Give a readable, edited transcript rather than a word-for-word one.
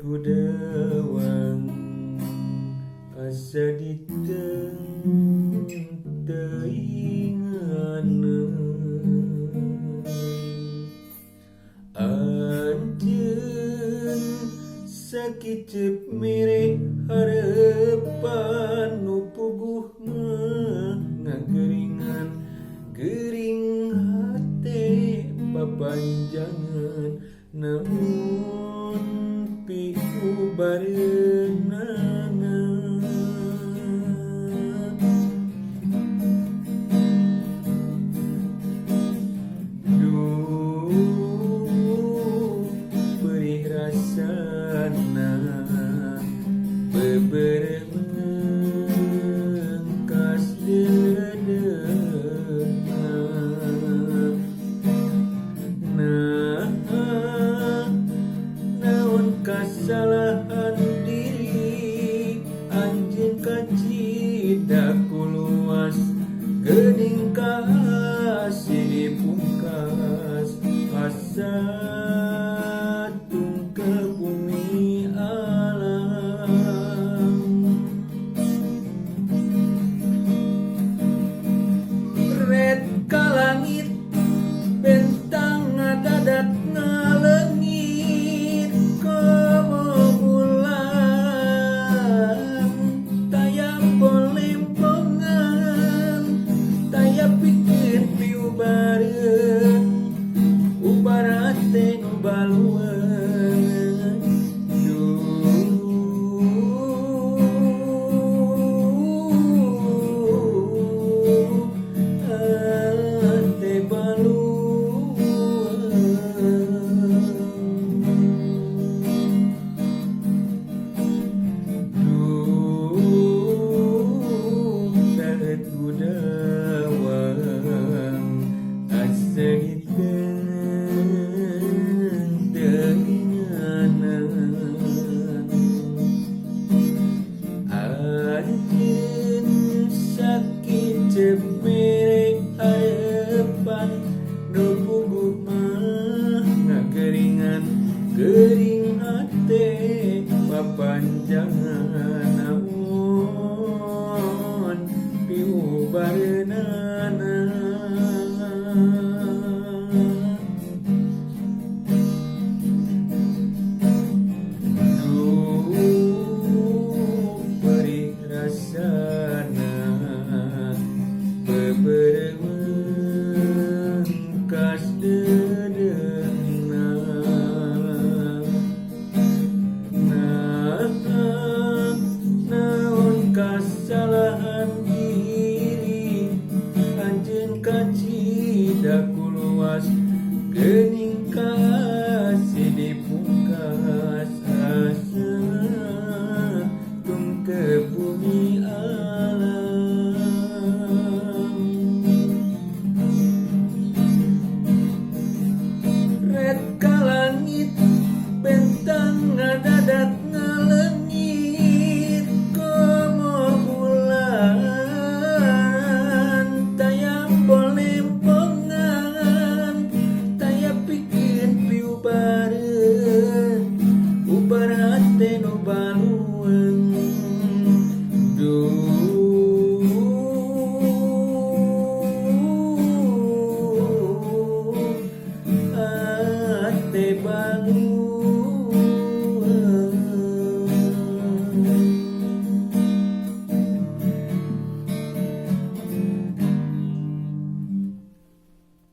kudawang asa diteng teuingan anjeun sakicep mere harepan nu puguh mah ngageringan gering hate papanjangan namun piku barenangan duh perih rasana bebereng kas dedeungan naon kasalahan diri anjeun kacida kuluas geuning kasih dipungkas asa tung ke bumi alam red ka langit bentang ngadadat ngalengit komo bulan taya polempongan taya pikir piu bareng ubarate nu baluan ate kudawang asa diteng teuinganan anjeun sakicep mere harepan nu puguh mah ngageringan gering hate papanjangan naon piu barenangan duh perih rasana bebereng kas dedeungan naon kasalahan diri anjeun kacida kuluas geuning